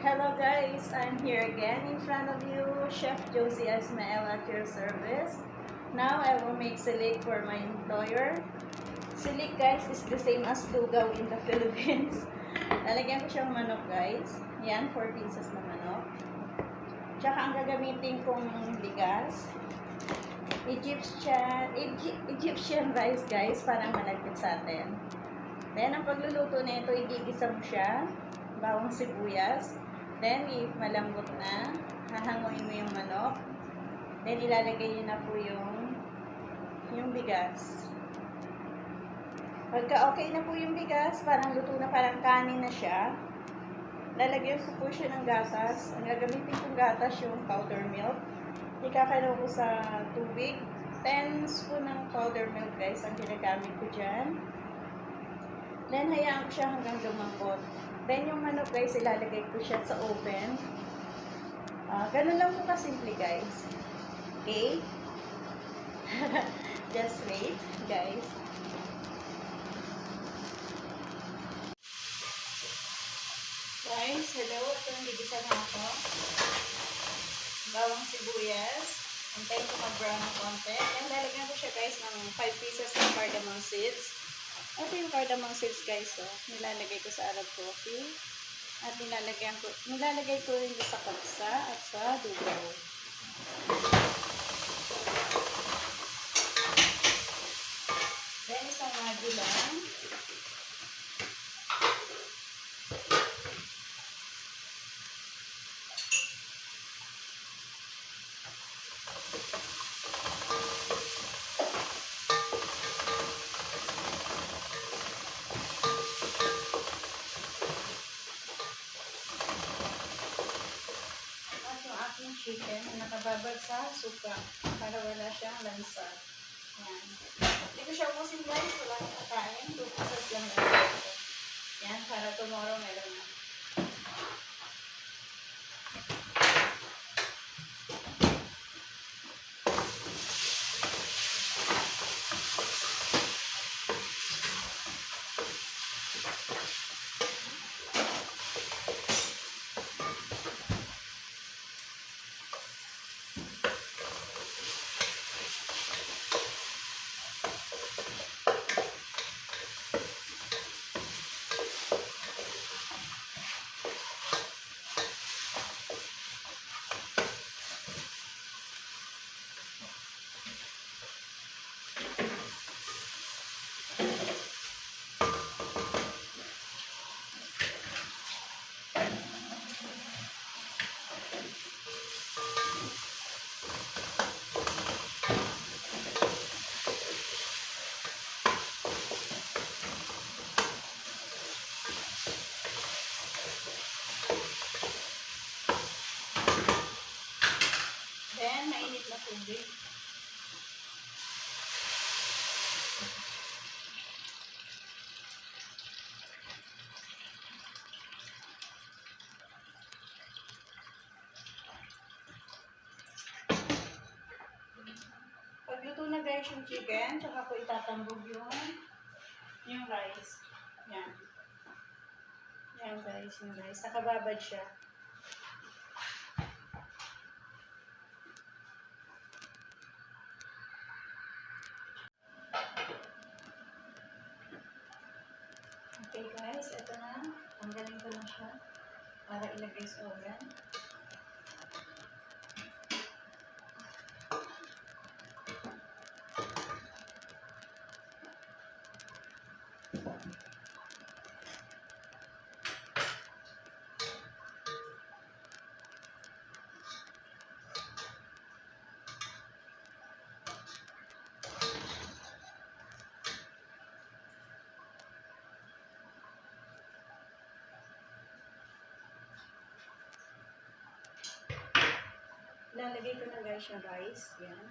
Hello guys, I'm here again in front of you, Chef Josie Ismael at your service. Now I will make silig for my employer. Silig guys is the same as lugaw in the Philippines. Lalagyan ko siyang manok guys. Yan, 4 pieces na manok. Tsaka ang gagamitin kong bigas, Egyptian rice guys, parang malagkit sa atin. Then ang pagluluto na ito, igigisa mo siya, bawang sibuyas. Then, if malambot na, hahanguin mo yung manok. Then, ilalagay nyo na po yung bigas. Pagka okay na po yung bigas, parang luto na, parang kanin na siya, lalagyan ko po siya ng gatas. Ang gagamitin kong gatas yung powder milk. Ikakalaw ko sa tubig. 10 spoon ng powder milk guys, ang ginagamit ko dyan. Then, hayaan ko siya hanggang lumambot. Then, yung manok guys, ilalagay ko siya sa oven. Ganun lang po kasimple guys. Okay? Just wait, guys. Guys, hello. Ito yung gigisa na ako. Bawang sibuyas. Antayin ko mag-brown ng konti. Then, lalagyan ko siya guys ng 5 pieces ng cardamom seeds. Ito yung cardamom seeds guys, oh. Nilalagay ko sa Arab coffee. At nilalagay ko rin sa kapsa at sa dugaw. Then, isang magi lang. Chicken na nakababad sa suka para wala siyang lansa. Yan. Hindi ko siya ubusin guys. Wala nang kakain. 2 pieces lang lang. Yan. Para tomorrow meron na. Then, mainit na tubig. Pagluto na guys yung chicken, tsaka ko itatambog yung rice. Yan. Yan guys, yung rice. Nakababad siya. Okay guys, ito na. Tanggalin ko na siya para ilagay sa oven. Lalagay ko na guys yung rice. Yan.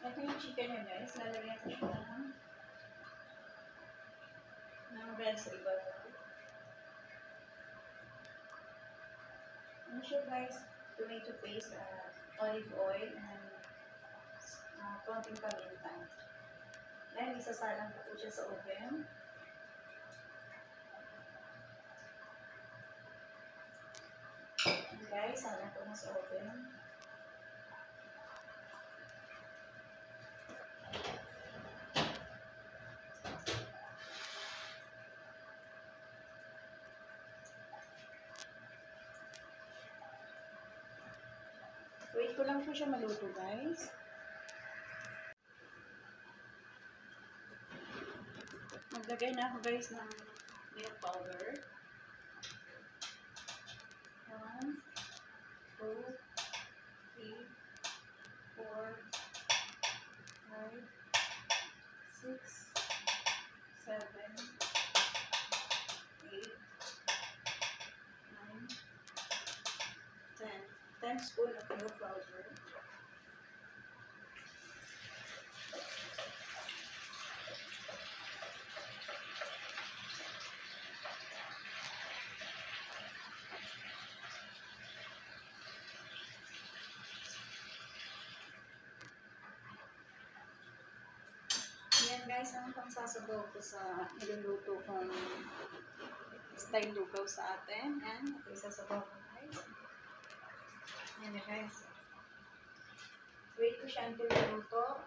Ito yung chicken niya guys. Lalagyan ko siya ng bread sa ibabaw. Ano siya guys? Tomato paste, olive oil, and konting paminta. Then, isasalang ko po siya sa oven. And guys, salang ko na sa oven. Wait ko lang po siya maluto guys. Maglagay na ako guys ng milk powder. 1, 2, 3, 4, 5, 6, 7, 8, 9, 10. 10 spoon of milk powder. Yan guys, ang pangsasabaw ko sa niluluto kong style lugaw sa atin. Yan, ito isasabaw ko guys. Yan na guys. Wait ko siya until maluto.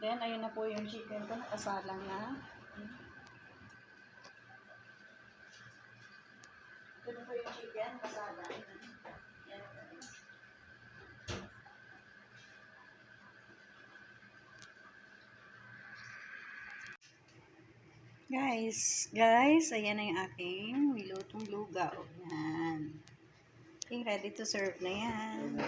Then, ayun na po yung chicken ko. Nakasalang na. Ito na po yung chicken. Nakasalang na. Yan guys. Guys, ayan na yung aking nilutong lugaw. Yan. Okay, ready to serve na yan.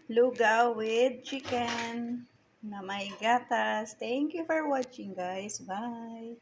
Lugaw with chicken na may gatas. Thank you for watching guys. Bye.